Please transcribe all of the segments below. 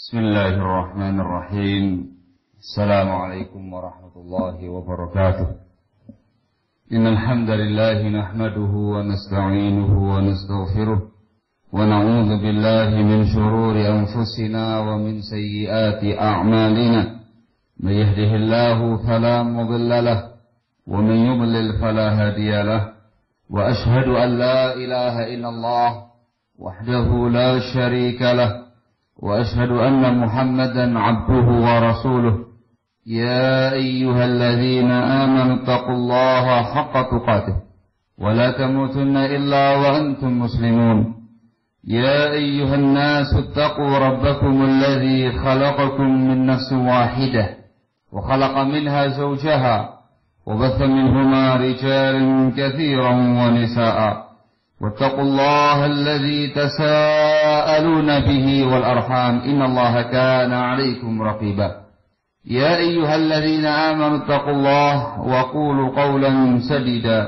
بسم الله الرحمن الرحيم. السلام عليكم ورحمة الله وبركاته. إن الحمد لله نحمده ونستعينه ونستغفره ونعوذ بالله من شرور أنفسنا ومن سيئات أعمالنا. من يهده الله فلا مضل له ومن يضلل فلا هادي له. وأشهد أن لا إله إلا الله وحده لا شريك له. وأشهد أن محمدا عبده ورسوله. يا أيها الذين آمنوا اتقوا الله حق تقاته ولا تموتن إلا وأنتم مسلمون. يا أيها الناس اتقوا ربكم الذي خلقكم من نفس واحدة وخلق منها زوجها وبث منهما رجالا كثيرا ونساء. واتقوا الله الذي تساءلون به والأرحام إن الله كان عليكم رقيبا. يا أيها الذين آمنوا اتقوا الله وقولوا قولا سديدا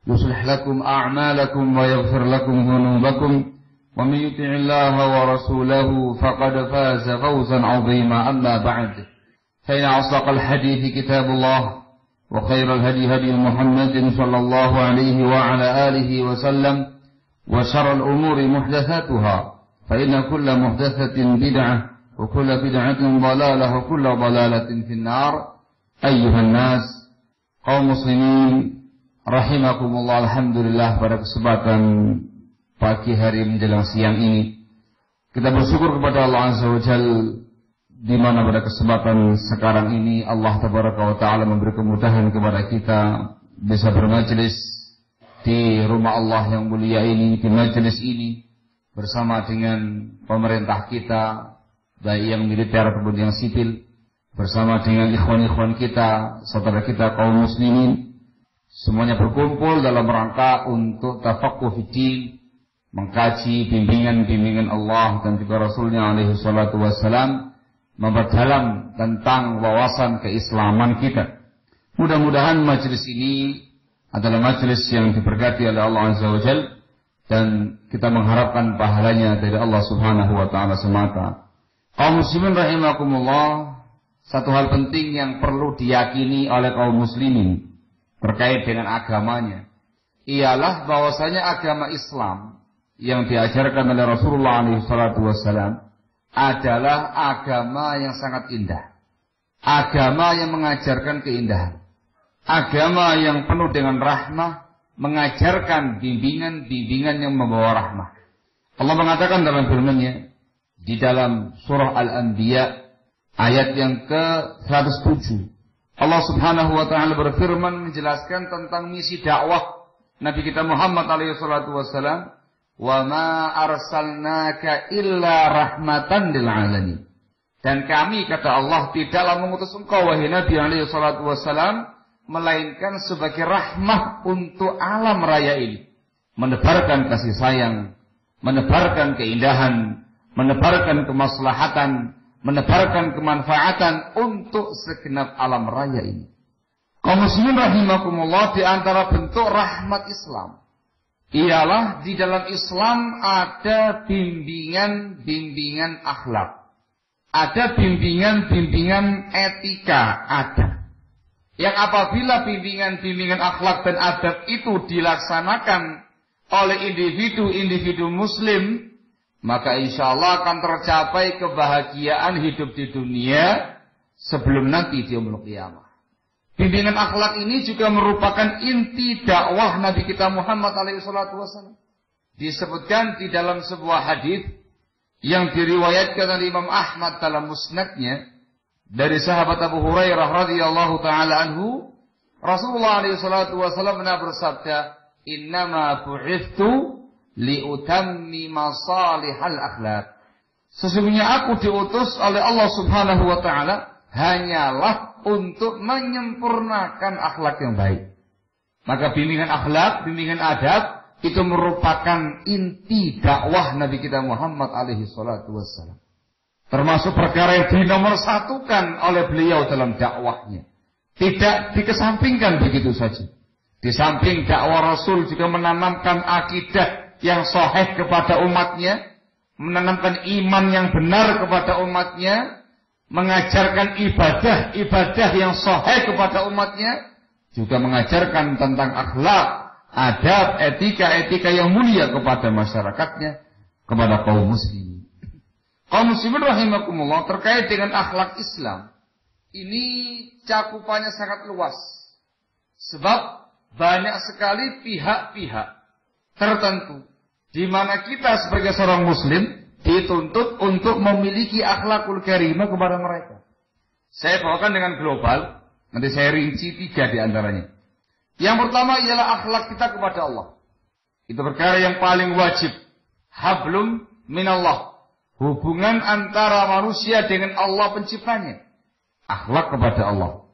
يصلح لكم أعمالكم ويغفر لكم ذنوبكم ومن يطع الله ورسوله فقد فاز فوزا عظيما. أما بعد فإن أصدق الحديث كتاب الله وخير الهدي هدي محمد صلى الله عليه وعلى آله وسلم وشر الأمور محدثاتها فإن كل محدثة بدعة وكل بدعة ضلالة وكل ضلالة في النار. أيها الناس, kaum muslimin rahimakumullah. Alhamdulillah, pada kesempatan pagi hari menjelang siang ini kita bersyukur kepada Allah Azza wa Jalla, di mana pada kesempatan sekarang ini Allah Tabaraka wa Ta'ala memberi kemudahan kepada kita bisa bermajelis di rumah Allah yang mulia ini, di majelis ini bersama dengan pemerintah kita, baik yang militer ataupun yang sipil, bersama dengan ikhwan-ikhwan kita, saudara kita kaum muslimin, semuanya berkumpul dalam rangka untuk tafaqquh fiddin, mengkaji bimbingan-bimbingan Allah dan juga Rasulnya alaihi salatu wassalam, memperdalam tentang wawasan keislaman kita. Mudah-mudahan majelis ini adalah majelis yang diberkati oleh Allah Azza wa Jalla, dan kita mengharapkan pahalanya dari Allah Subhanahu wa Ta'ala semata. Kaum muslimin rahimakumullah, satu hal penting yang perlu diyakini oleh kaum muslimin terkait dengan agamanya ialah bahwasanya agama Islam yang diajarkan oleh Rasulullah alaihi salatu wassalam adalah agama yang sangat indah, agama yang mengajarkan keindahan, agama yang penuh dengan rahmah, mengajarkan bimbingan-bimbingan yang membawa rahmah. Allah mengatakan dalam firman-Nya di dalam surah Al-Anbiya ayat yang ke-107, Allah Subhanahu wa Ta'ala berfirman menjelaskan tentang misi dakwah Nabi kita Muhammad alaihi salatu wassalam, wa ma arsalnaka illa rahmatan lil alamin. Dan kami, kata Allah, tidaklah mengutus engkau wahai Nabi alaihi salatu wassalam melainkan sebagai rahmah untuk alam raya ini, menebarkan kasih sayang, menebarkan keindahan, menebarkan kemaslahatan, menebarkan kemanfaatan untuk segenap alam raya ini. Kaum muslimin rahimakumullah, di antara bentuk rahmat Islam ialah di dalam Islam ada bimbingan-bimbingan akhlak, ada bimbingan-bimbingan etika adab, yang apabila bimbingan-bimbingan akhlak dan adab itu dilaksanakan oleh individu-individu muslim, maka insya Allah akan tercapai kebahagiaan hidup di dunia sebelum nanti di yaumul qiyamah. Bimbingan akhlak ini juga merupakan inti dakwah Nabi kita Muhammad alaihi salatu wasallam. Disebutkan di dalam sebuah hadis yang diriwayatkan oleh Imam Ahmad dalam musnadnya dari sahabat Abu Hurairah radhiyallahu taala anhu, Rasulullah alaihi salatu wasallam bersabda, "Innama bu'ithtu liutammima salihal akhlak." Sesungguhnya aku diutus oleh Allah Subhanahu wa Ta'ala hanyalah untuk menyempurnakan akhlak yang baik. Maka bimbingan akhlak, bimbingan adab itu merupakan inti dakwah Nabi kita Muhammad alaihi salatu wassalam. Termasuk perkara yang dinomorsatukan oleh beliau dalam dakwahnya. Tidak dikesampingkan begitu saja. Di samping dakwah Rasul juga menanamkan akidah yang sahih kepada umatnya, menanamkan iman yang benar kepada umatnya, mengajarkan ibadah yang sahih kepada umatnya, juga mengajarkan tentang akhlak, adab, etika yang mulia kepada masyarakatnya, kepada kaum muslimin. Kaum muslimin rahimakumullah, terkait dengan akhlak Islam, ini cakupannya sangat luas. Sebab banyak sekali pihak-pihak tertentu di mana kita sebagai seorang muslim dituntut untuk memiliki akhlakul karimah kepada mereka. Saya bawakan dengan global, nanti saya rinci 3 di antaranya. Yang pertama ialah akhlak kita kepada Allah. Itu perkara yang paling wajib. Hablum minallah. Hubungan antara manusia dengan Allah penciptanya. Akhlak kepada Allah.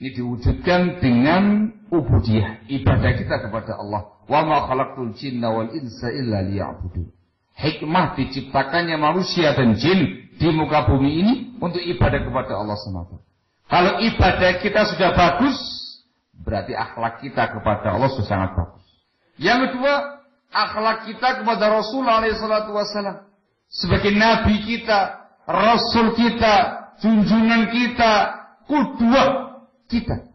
Ini diwujudkan dengan ubudiyah, ibadah kita kepada Allah. Wa ma khalaqtul jinna wal insa illa liya'budun. Hikmah diciptakannya manusia dan jin di muka bumi ini untuk ibadah kepada Allah semata. Kalau ibadah kita sudah bagus, berarti akhlak kita kepada Allah sudah sangat bagus. Yang kedua, akhlak kita kepada Rasulullah SAW sebagai nabi kita, rasul kita, junjungan kita, qudwah kita.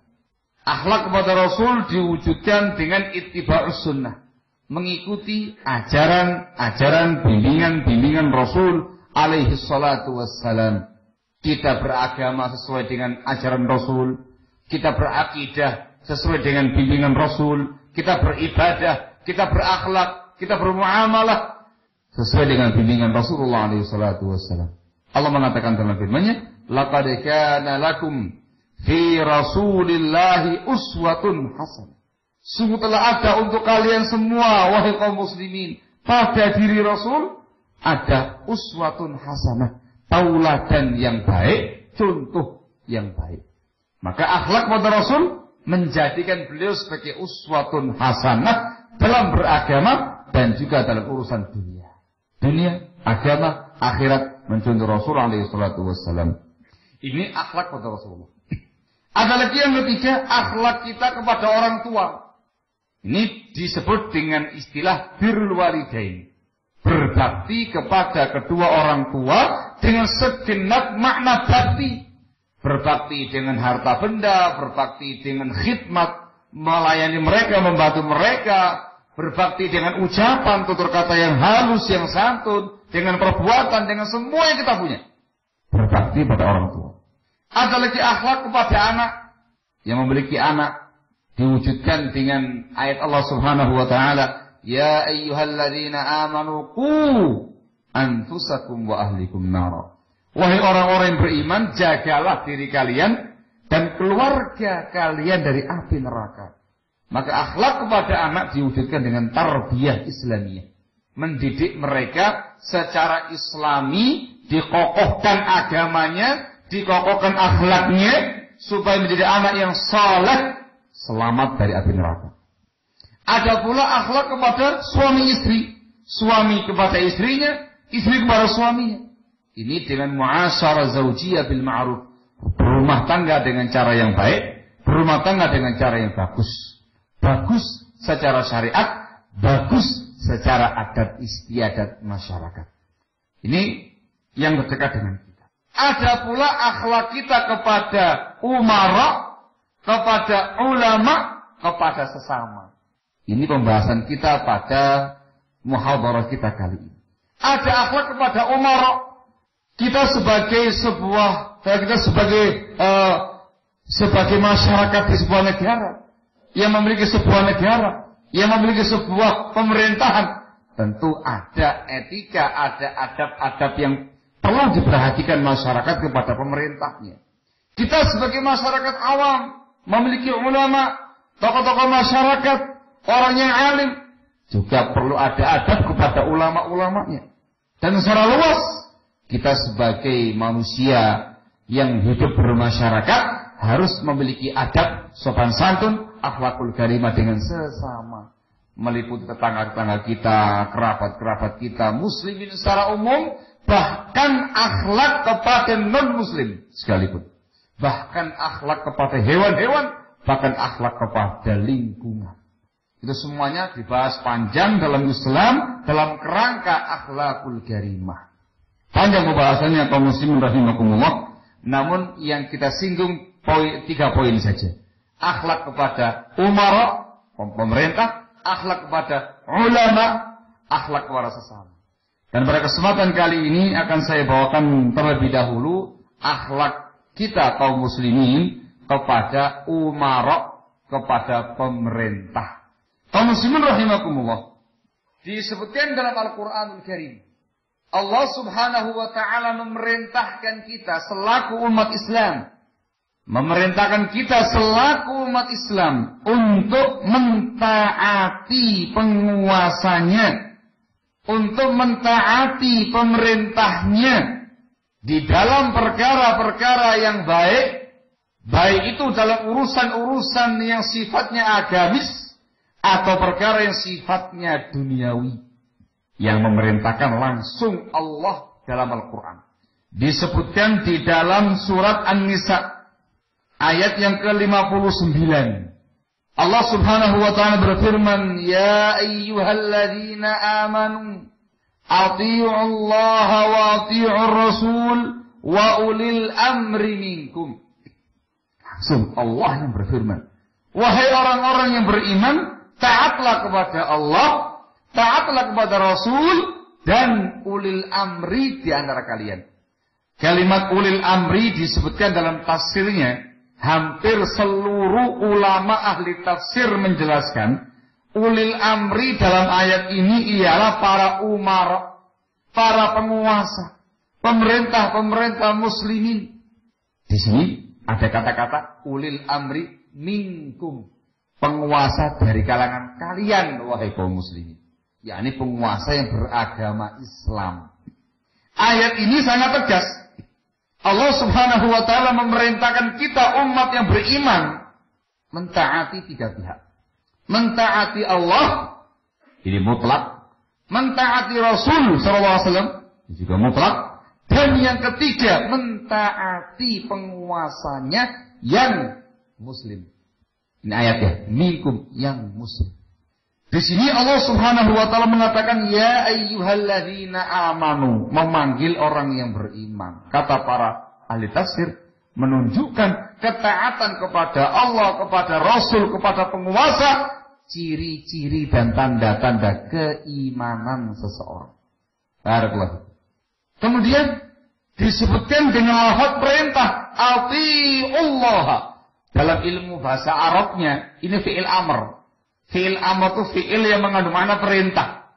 Akhlak kepada Rasul diwujudkan dengan ittiba'us sunnah. Mengikuti ajaran-ajaran, bimbingan Rasul alaihi salatu wassalam. Kita beragama sesuai dengan ajaran Rasul. Kita berakidah sesuai dengan bimbingan Rasul. Kita beribadah, kita berakhlak, kita bermuamalah sesuai dengan bimbingan Rasulullah alaihi salatu wassalam. Allah mengatakan dalam firman-Nya, laqad kana lakum fi Rasulillahi uswatun hasanah. Sungguh telah ada untuk kalian semua, wahai kaum muslimin, pada diri Rasul ada uswatun hasanah, tauladan yang baik, contoh yang baik. Maka akhlak pada Rasul menjadikan beliau sebagai uswatun hasanah dalam beragama dan juga dalam urusan dunia, agama, akhirat, mencontoh Rasul alaihi salatu wassalam. Ini akhlak pada Rasulullah. Ada lagi yang ketiga, akhlak kita kepada orang tua. Ini disebut dengan istilah birrul walidain. Berbakti kepada kedua orang tua dengan segenap makna bakti. Berbakti dengan harta benda, berbakti dengan khidmat, melayani mereka, membantu mereka, berbakti dengan ucapan, tutur kata yang halus, yang santun, dengan perbuatan, dengan semua yang kita punya. Berbakti pada orang tua. Ada lagi akhlak kepada anak. Yang memiliki anak diwujudkan dengan ayat Allah Subhanahu wa taala, ya ayyuhalladzina amanu qu anfusakum wa ahlikum nar. Wahai orang-orang yang beriman, jagalah diri kalian dan keluarga kalian dari api neraka. Maka akhlak kepada anak diwujudkan dengan tarbiyah Islamiyah. Mendidik mereka secara Islami, dikokohkan agamanya, dikokohkan akhlaknya, supaya menjadi anak yang saleh, selamat dari api neraka. Ada pula akhlak kepada suami istri, suami kepada istrinya, istri kepada suaminya. Ini dengan muasyarah zaujiyah bil ma'ruf, berumah tangga dengan cara yang baik, berumah tangga dengan cara yang bagus. Bagus secara syariat, bagus secara adat istiadat masyarakat. Ini yang berdekat dengan kita. Ada pula akhlak kita kepada umara, kepada ulama, kepada sesama. Ini pembahasan kita pada muhadharah kita kali ini. Ada akhlak kepada umara. Kita sebagai sebagai masyarakat di sebuah negara, yang memiliki sebuah negara, yang memiliki sebuah pemerintahan, tentu ada etika, ada adab-adab yang perlu diperhatikan masyarakat kepada pemerintahnya. Kita sebagai masyarakat awam, memiliki ulama, tokoh-tokoh masyarakat, orang yang alim, juga perlu ada adab kepada ulama-ulamanya. Dan secara luas, kita sebagai manusia yang hidup bermasyarakat harus memiliki adab, sopan santun, akhlakul karimah dengan sesama. Meliputi tetangga-tetangga kita, kerabat-kerabat kita, muslimin secara umum, bahkan akhlak kepada non-muslim sekalipun. Bahkan akhlak kepada hewan-hewan, bahkan akhlak kepada lingkungan. Itu semuanya dibahas panjang dalam Islam dalam kerangka akhlakul karimah. Panjang pembahasannya kaum muslimin rahimakumullah. Namun yang kita singgung 3 poin saja. Akhlak kepada umara, pemerintah, akhlak kepada ulama, akhlak kepada sesama. Dan pada kesempatan kali ini akan saya bawakan terlebih dahulu akhlak kita kaum muslimin kepada umara, kepada pemerintah. Kaum muslimin rahimakumullah. Disebutkan dalam Al-Qur'anul Karim, Allah Subhanahu wa taala memerintahkan kita selaku umat Islam, memerintahkan kita selaku umat Islam untuk mentaati penguasanya, untuk mentaati pemerintahnya di dalam perkara-perkara yang baik, baik itu dalam urusan-urusan yang sifatnya agamis atau perkara yang sifatnya duniawi. Yang memerintahkan langsung Allah dalam Al-Quran. Disebutkan di dalam surat An-Nisa ayat yang ke-59. Allah Subhanahu wa taala berfirman, "Ya ayyuhalladzina amanu athi'u Allah wa athi'ur rasul wa ulil amri minkum." Langsung Allah yang berfirman, wahai orang-orang yang beriman, taatlah kepada Allah, taatlah kepada Rasul dan ulil amri di antara kalian. Kalimat ulil amri disebutkan dalam tafsirnya. Hampir seluruh ulama ahli tafsir menjelaskan ulil amri dalam ayat ini ialah para umara, para penguasa, pemerintah-pemerintah muslimin. Di sini ada kata-kata ulil amri minkum, penguasa dari kalangan kalian wahai kaum muslimin. Yakni penguasa yang beragama Islam. Ayat ini sangat tegas. Allah Subhanahu wa taala memerintahkan kita umat yang beriman mentaati 3 pihak. Mentaati Allah, ini mutlak. Mentaati Rasul sallallahu alaihi wasallam, ini juga mutlak. Dan yang ketiga, mentaati penguasanya yang muslim. Ini ayatnya, minkum yang muslim. Di sini Allah Subhanahu wa taala mengatakan ya ayyuhalladzina amanu, memanggil orang yang beriman. Kata para ahli tafsir menunjukkan ketaatan kepada Allah, kepada Rasul, kepada penguasa, ciri-ciri dan tanda-tanda keimanan seseorang. Barakallahu. Kemudian disebutkan dengan lafaz perintah, atiullah. Dalam ilmu bahasa Arabnya ini fi'il amr. Fi'il amr itu fi'il yang mengandung makna perintah.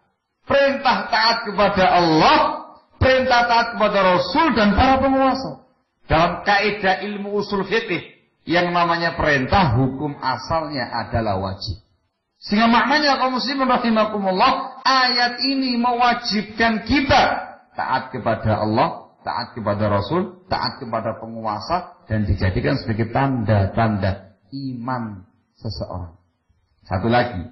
Perintah taat kepada Allah, perintah taat kepada Rasul dan para penguasa. Dalam kaidah ilmu usul fikih yang namanya perintah, hukum asalnya adalah wajib. Sehingga maknanya kaum muslimin rahimakumullah, ayat ini mewajibkan kita taat kepada Allah, taat kepada Rasul, taat kepada penguasa, dan dijadikan sebagai tanda-tanda iman seseorang. Satu lagi,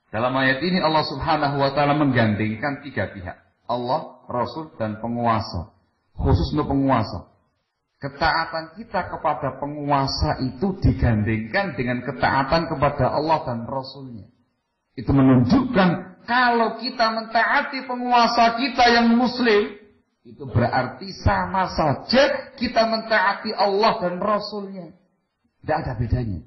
dalam ayat ini Allah Subhanahu wa taala menggandengkan 3 pihak. Allah, Rasul, dan penguasa. Khusus untuk penguasa. Ketaatan kita kepada penguasa itu digandengkan dengan ketaatan kepada Allah dan Rasulnya. Itu menunjukkan kalau kita mentaati penguasa kita yang muslim, itu berarti sama saja kita mentaati Allah dan Rasulnya. Tidak ada bedanya.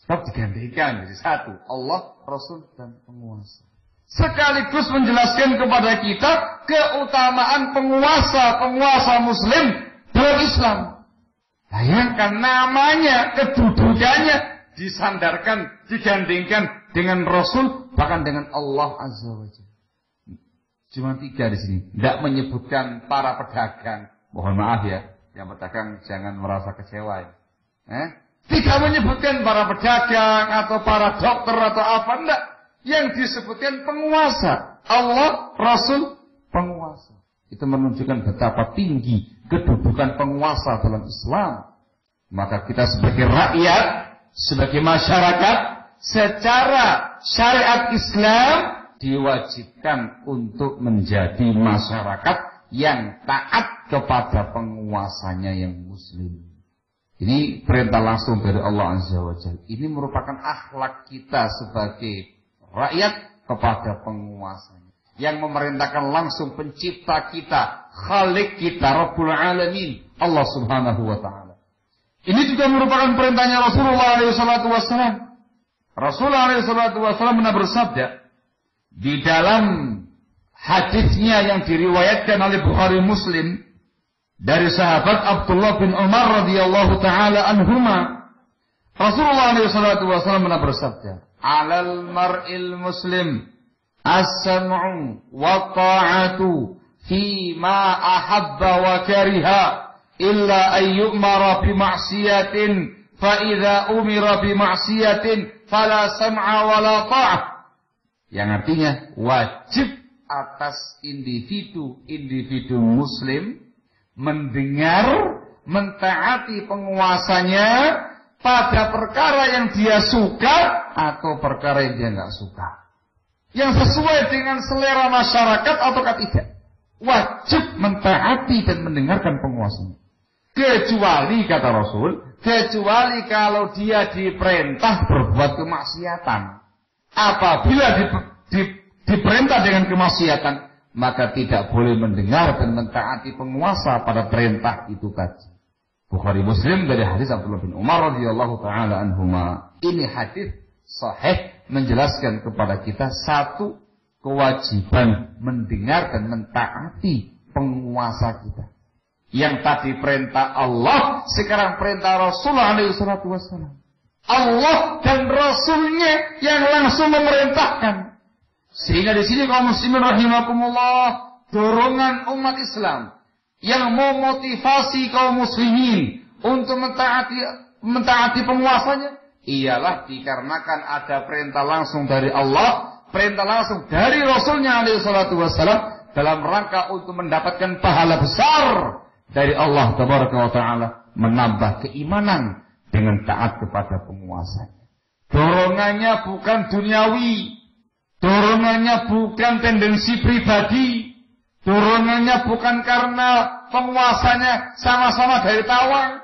Sebab digandengkan jadi satu, Allah, Rasul, dan penguasa. Sekaligus menjelaskan kepada kita keutamaan penguasa muslim dalam Islam. Bayangkan namanya, kedudukannya disandarkan, digandengkan dengan Rasul, bahkan dengan Allah Azza wa Jalla. Cuma 3 di sini. Tidak menyebutkan para pedagang. Mohon maaf ya, yang pedagang jangan merasa kecewa. Tidak menyebutkan para pedagang atau para dokter atau apa, enggak. Yang disebutkan penguasa. Allah, Rasul, penguasa. Itu menunjukkan betapa tinggi kedudukan penguasa dalam Islam. Maka kita sebagai rakyat, sebagai masyarakat, secara syariat Islam diwajibkan untuk menjadi masyarakat yang taat kepada penguasanya yang muslim. Ini perintah langsung dari Allah Azza wa Jalla. Ini merupakan akhlak kita sebagai rakyat kepada penguasanya. Yang memerintahkan langsung pencipta kita, Khalik kita, Rabbul Alamin, Allah Subhanahu wa taala. Ini juga merupakan perintahnya Rasulullah SAW. Rasulullah SAW pernah bersabda di dalam hadisnya yang diriwayatkan oleh Bukhari Muslim dari sahabat Abdullah bin Umar radhiyallahu taala anhuma. Rasulullah SAW pernah bersabda, "Alal mar'il muslim as-sam'u wa ta'atu fi ma ahabba wa kariha illa ay yu'mara bi ma'siyatin fa idza umira bi ma'siyatin fala sam'a wa la ta'ah." Yang artinya wajib atas individu muslim mendengar, mentaati penguasanya pada perkara yang dia suka atau perkara yang dia nggak suka, yang sesuai dengan selera masyarakat atau tidak. Wajib mentaati dan mendengarkan penguasanya. Kecuali, kata Rasul, kecuali kalau dia diperintah berbuat kemaksiatan. Apabila diperintah dengan kemaksiatan, maka tidak boleh mendengar dan mentaati penguasa pada perintah itu tadi. Bukhari Muslim dari hadis Abdullah bin Umar radhiyallahu taala anhuma. Ini hadis sahih menjelaskan kepada kita satu kewajiban mendengar dan mentaati penguasa kita. Yang tadi perintah Allah, sekarang perintah Rasulullah SAW. Allah dan Rasulnya yang langsung memerintahkan. Sehingga di sini kaum muslimin rahimakumullah, dorongan umat Islam yang memotivasi kaum muslimin untuk mentaati penguasanya ialah dikarenakan ada perintah langsung dari Allah, perintah langsung dari Rasulnya SAW dalam rangka untuk mendapatkan pahala besar dari Allah Tabaraka wa Ta'ala, menambah keimanan dengan taat kepada penguasanya. Dorongannya bukan duniawi, dorongannya bukan tendensi pribadi, dorongannya bukan karena penguasanya sama-sama dari tawang,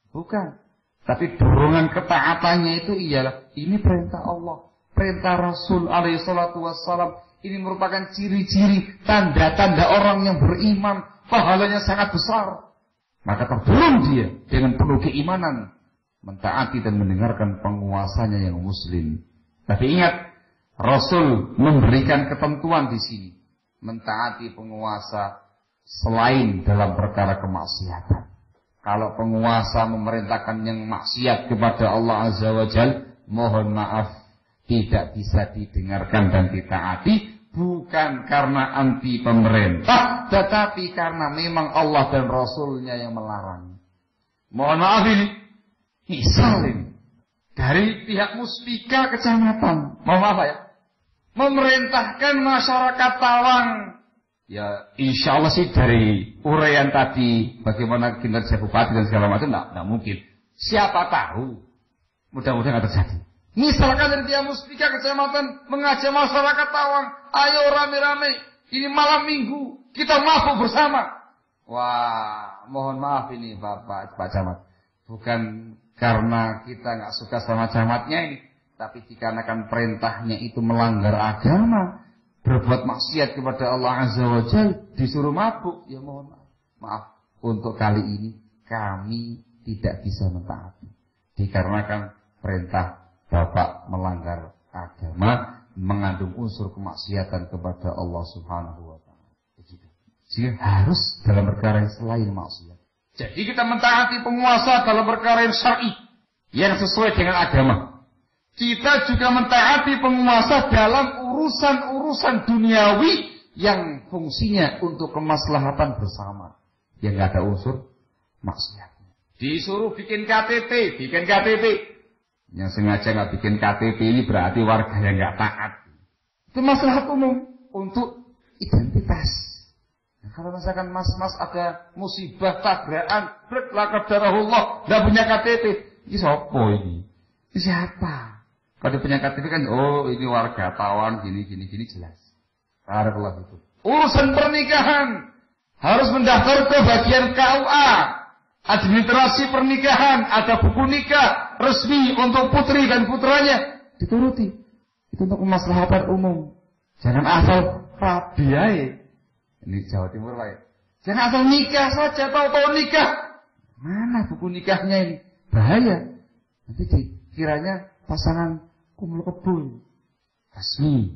bukan. Tapi dorongan ketaatannya itu ialah ini perintah Allah, perintah Rasul SAW. Ini merupakan ciri-ciri, tanda-tanda orang yang beriman, pahalanya sangat besar. Maka terdorong dia dengan penuh keimanan mentaati dan mendengarkan penguasanya yang muslim. Tapi ingat, Rasul memberikan ketentuan di sini, mentaati penguasa selain dalam perkara kemaksiatan. Kalau penguasa memerintahkan yang maksiat kepada Allah Azza wa Jalla, mohon maaf, tidak bisa didengarkan dan ditaati, bukan karena anti pemerintah, tetapi karena memang Allah dan Rasulnya yang melarang. Mohon maaf ini, misalnya dari pihak Muspika kecamatan, mohon maaf ya, memerintahkan masyarakat Tawang. Ya, insya Allah sih dari uraian tadi, bagaimana kinerja bupati dan segala macam, tidak mungkin. Siapa tahu, mudah-mudahan tidak terjadi. Misalkan dari pihak Muspika kecamatan mengajak masyarakat Tawang, ayo rame-rame, ini malam minggu, kita mabuk bersama. Wah, mohon maaf ini Pak Camat. Bukan karena kita nggak suka sama camatnya ini, tapi dikarenakan perintahnya itu melanggar agama, berbuat maksiat kepada Allah Azza wa Jalla, disuruh mabuk, ya mohon maaf. Maaf, untuk kali ini kami tidak bisa mentaati. Dikarenakan perintah Bapak melanggar agama, mengandung unsur kemaksiatan kepada Allah Subhanahu wa Ta'ala. Jadi harus dalam perkara yang selain maksiat. Jadi kita mentaati penguasa dalam perkara yang syar'i, yang sesuai dengan agama. Kita juga mentaati penguasa dalam urusan-urusan duniawi yang fungsinya untuk kemaslahatan bersama, yang nggak ada unsur maksiatnya. Disuruh bikin KTP, bikin KTP. Yang sengaja nggak bikin KTP ini berarti warga yang nggak taat. Itu maslahat umum untuk identitas. Nah, kalau misalkan mas-mas ada musibah tabrakan, berkelakar darahullah, nggak punya KTP, ini siapa ini? Ini siapa? Kalau dia punya KTP kan, oh ini warga Tawang, gini jelas. Barakallah itu. Urusan pernikahan harus mendaftar ke bagian KUA, administrasi pernikahan, ada buku nikah resmi untuk putri dan putranya, dituruti. Itu untuk kemaslahatan umum. Jangan asal rabi aja. Ini Jawa Timur lah ya. Jangan asal nikah saja, tahu-tahu nikah. Mana buku nikahnya ini? Bahaya. Nanti dikiranya pasangan kumul kebul. Resmi.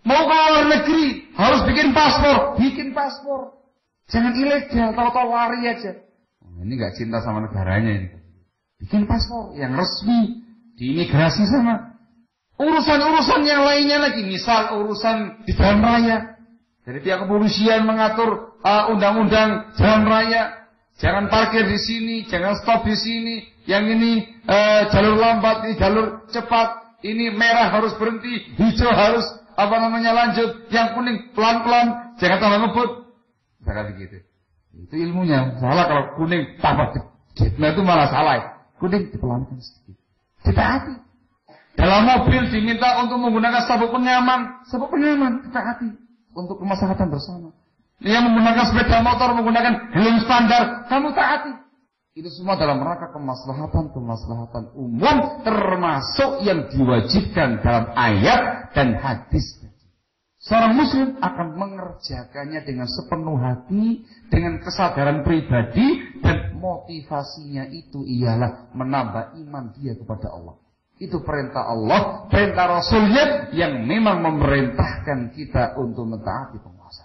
Mau ke luar negeri, harus bikin paspor. Bikin paspor. Jangan ilegal, tahu-tahu lari aja. Ini nggak cinta sama negaranya ini. Bikin paspor yang resmi. Di imigrasi sana. Urusan-urusan yang lainnya lagi. Misal urusan di jalan raya. Dari pihak kepolisian mengatur undang-undang jalan raya. Jangan parkir di sini, jangan stop di sini. Yang ini jalur lambat, ini jalur cepat. Ini merah harus berhenti, hijau harus lanjut. Yang kuning pelan-pelan, jangan tambah ngebut. Misalkan begitu. Itu ilmunya. Salah kalau kuning tambah dikit. Nah itu malah salah. Kuning dipelankan sedikit. Ditaati. Dalam mobil diminta untuk menggunakan sabuk pengaman. Sabuk pengaman ditaati. Untuk kemaslahatan bersama. Yang menggunakan sepeda motor, menggunakan helm standar, kamu taati. Itu semua dalam rangka kemaslahatan umum, termasuk yang diwajibkan dalam ayat dan hadis. Seorang muslim akan mengerjakannya dengan sepenuh hati, dengan kesadaran pribadi, dan motivasinya itu ialah menambah iman dia kepada Allah. Itu perintah Allah, perintah Rasulnya yang memang memerintahkan kita untuk mentaati penguasa.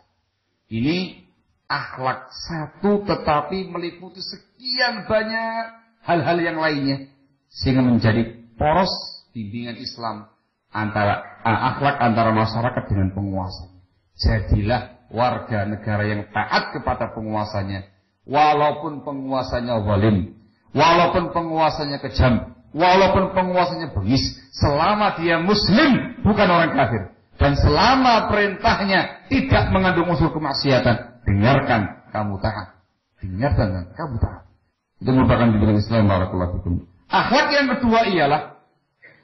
Ini akhlak satu tetapi meliputi sekian banyak hal-hal yang lainnya. Sehingga menjadi poros bimbingan Islam antara akhlak antara masyarakat dengan penguasanya. Jadilah warga negara yang taat kepada penguasanya. Walaupun penguasanya zalim, walaupun penguasanya kejam, walaupun penguasanya bengis, selama dia muslim bukan orang kafir. Dan selama perintahnya tidak mengandung unsur kemaksiatan, dengarkan kamu taat. Dengarkan kamu taat. Itu merupakan bimbingan Islam. Barakallahu fikum. Akhlak yang kedua ialah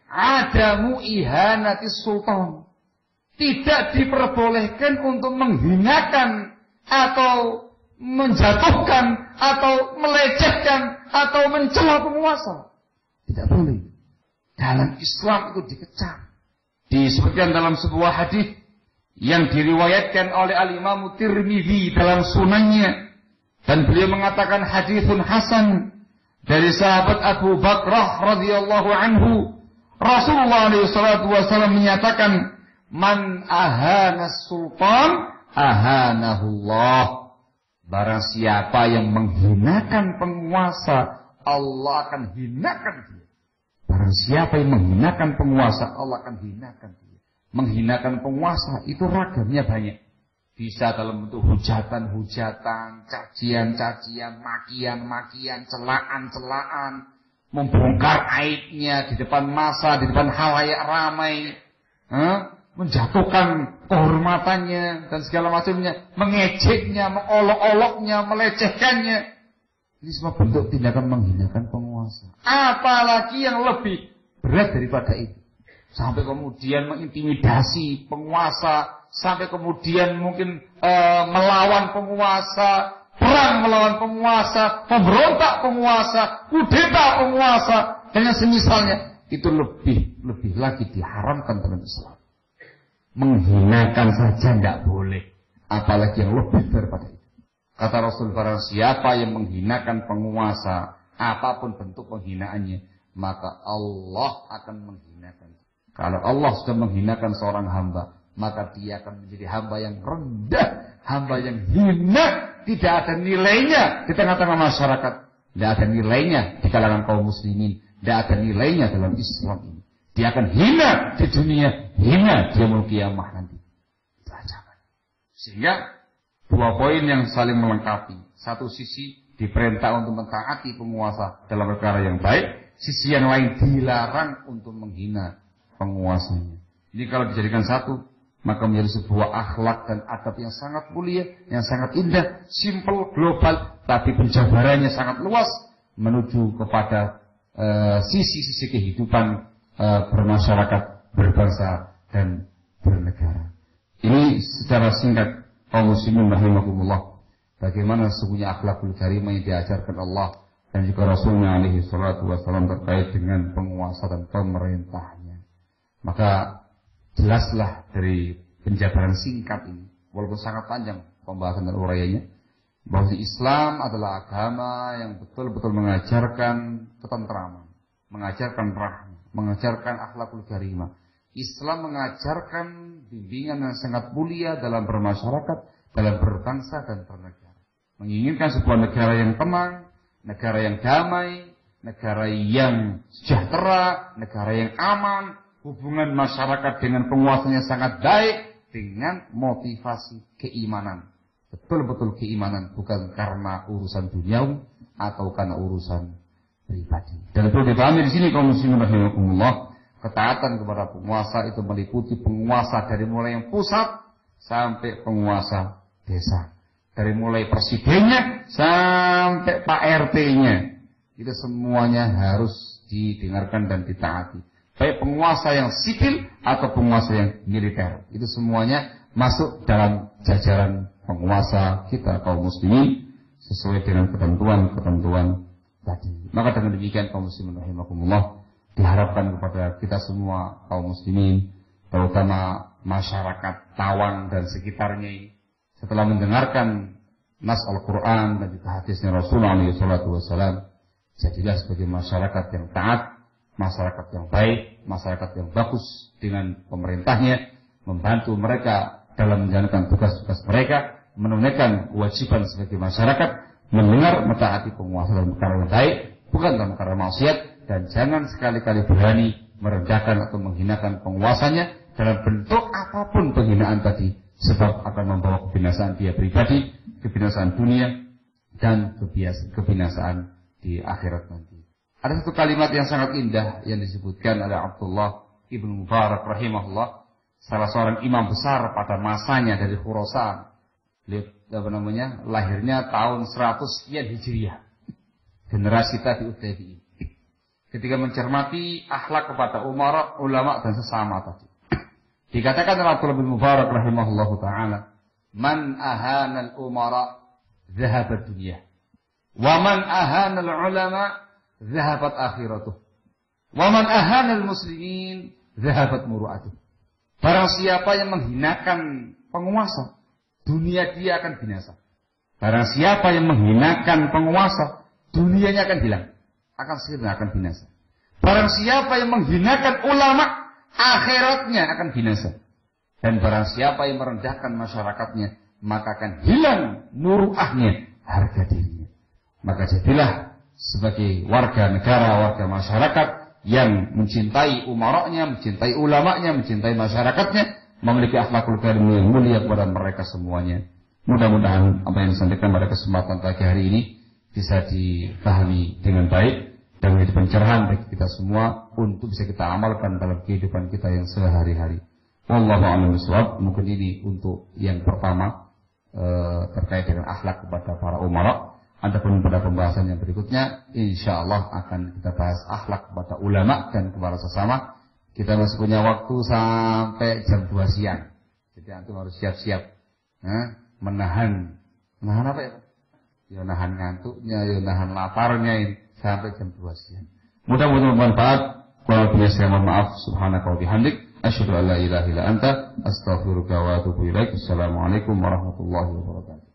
adamu ihanatis sultan. Tidak diperbolehkan untuk menghinakan atau menjatuhkan atau melecehkan atau mencela penguasa. Tidak boleh. Dalam Islam itu dikecam. Disebutkan dalam sebuah hadis yang diriwayatkan oleh Al-Imam Tirmidzi dalam sunannya, dan beliau mengatakan haditsun hasan dari sahabat Abu Bakrah radhiyallahu anhu. Rasulullah SAW menyatakan, man ahana sultan ahanahullah. Barang siapa yang menghinakan penguasa, Allah akan hinakan dia. Barang siapa yang menghinakan penguasa, Allah akan hinakan dia. Menghinakan penguasa itu ragamnya banyak. Bisa dalam bentuk hujatan-hujatan, cacian-cacian, makian-makian, celaan-celaan, membongkar aibnya di depan massa, di depan khalayak ramai, menjatuhkan kehormatannya dan segala macamnya, mengejeknya, mengolok-oloknya, melecehkannya. Ini semua bentuk tindakan menghinakan penguasa. Apalagi yang lebih berat daripada itu. Sampai kemudian mengintimidasi penguasa, sampai kemudian mungkin melawan penguasa, perang melawan penguasa, pemberontak penguasa, kudeta penguasa, dan yang semisalnya. Itu lebih lagi diharamkan dalam Islam. Menghinakan saja tidak boleh, apalagi yang lebih daripada itu. Kata Rasul, barang siapa yang menghinakan penguasa, apapun bentuk penghinaannya, maka Allah akan menghinakan. Kalau Allah sudah menghinakan seorang hamba, maka dia akan menjadi hamba yang rendah, hamba yang hina, tidak ada nilainya di tengah-tengah masyarakat, tidak ada nilainya di kalangan kaum muslimin, tidak ada nilainya dalam Islam ini. Dia akan hina di dunia, hina di yaumul qiyamah nanti. Itu ancaman. Sehingga dua poin yang saling melengkapi. Satu sisi diperintah untuk mentaati penguasa dalam perkara yang baik, sisi yang lain dilarang untuk menghina penguasanya. Ini kalau dijadikan satu, maka menjadi sebuah akhlak dan adab yang sangat mulia, yang sangat indah, simple, global, tapi penjabarannya sangat luas menuju kepada sisi-sisi kehidupan bermasyarakat, berbangsa dan bernegara. Ini secara singkat kaum muslimin rahimakumullah, bagaimana sesungguhnya akhlakul karimah yang diajarkan Allah dan juga Rasulnya alaihi salatu wassalam terkait dengan penguasa dan pemerintahnya. Maka jelaslah dari penjabaran singkat ini, walaupun sangat panjang pembahasan dan uraiannya, bahwa Islam adalah agama yang betul-betul mengajarkan ketentraman, mengajarkan rahmah, mengajarkan akhlakul karimah. Islam mengajarkan bimbingan yang sangat mulia dalam bermasyarakat, dalam berbangsa dan bernegara. Menginginkan sebuah negara yang tenang, negara yang damai, negara yang sejahtera, negara yang aman, hubungan masyarakat dengan penguasanya sangat baik, dengan motivasi keimanan. Betul-betul keimanan, bukan karena urusan duniawi atau karena urusan pribadi. Dan perlu dipahami di sini kaum muslimin rahimakumullah, ketaatan kepada penguasa itu meliputi penguasa dari mulai yang pusat sampai penguasa desa. Dari mulai presidennya sampai Pak RT-nya. Itu semuanya harus didengarkan dan ditaati. Baik penguasa yang sipil atau penguasa yang militer. Itu semuanya masuk dalam jajaran penguasa kita kaum muslimin sesuai dengan ketentuan-ketentuan tadi. Maka dengan demikian kaum muslimin rahimakumullah, diharapkan kepada kita semua kaum muslimin, terutama masyarakat Tawang dan sekitarnya ini, setelah mendengarkan nas Al-Quran dan juga hadisnya Rasulullah SAW, jadilah sebagai masyarakat yang taat, masyarakat yang baik, masyarakat yang bagus dengan pemerintahnya, membantu mereka dalam menjalankan tugas-tugas mereka, menunaikan kewajiban sebagai masyarakat, mendengar mentaati penguasa dalam perkara yang baik, bukan dalam perkara maksiat, dan jangan sekali-kali berani merendahkan atau menghinakan penguasanya dalam bentuk apapun penghinaan tadi, sebab akan membawa kebinasaan dia pribadi, kebinasaan dunia, dan kebinasaan di akhirat nanti. Ada satu kalimat yang sangat indah yang disebutkan oleh Abdullah ibn Mubarak rahimahullah, salah seorang imam besar pada masanya dari Khurasan. Lahirnya tahun 100 sekian Hijriah. Generasi tadi tabi'in. Ketika mencermati akhlak kepada umara, ulama dan sesama tadi. Dikatakan oleh Abdullah bin Mubarak rahimahullah taala, "Man ahana al-umara dhahabat dunya. Wa man ahana al-ulama dhahabat akhiratuh. Wa man ahana al-muslimin dhahabat muru'atuh." Barang siapa yang menghinakan penguasa, dunia dia akan binasa. Barang siapa yang menghinakan penguasa, dunianya akan hilang, akan segera akan binasa. Barang siapa yang menghinakan ulama, akhiratnya akan binasa. Dan barang siapa yang merendahkan masyarakatnya, maka akan hilang muruahnya, harga dirinya. Maka jadilah sebagai warga negara, warga masyarakat yang mencintai umaranya, mencintai ulamanya, mencintai masyarakatnya, memiliki akhlakul karimah yang mulia kepada mereka semuanya. Mudah-mudahan apa yang disampaikan pada kesempatan pagi hari ini bisa dipahami dengan baik dan menjadi pencerahan bagi kita semua untuk bisa kita amalkan dalam kehidupan kita yang sehari-hari. Wallahu a'lam bishawab. Mungkin ini untuk yang pertama terkait dengan akhlak kepada para umara. Adapun pada pembahasan yang berikutnya, insya Allah akan kita bahas akhlak kepada ulama dan kepada sesama. Kita masih punya waktu sampai jam 2 siang. Jadi antum harus siap-siap menahan apa ya? Ya nahan ngantuknya, ya nahan laparnya ini sampai jam 2 siang. Mudah-mudahan bermanfaat. Kalau punya saya mohon maaf. Subhanaka wa bihamdik, asyhadu an la ilaha illa anta, astaghfiruka wa atubu ilaik. Assalamualaikum warahmatullahi wabarakatuh.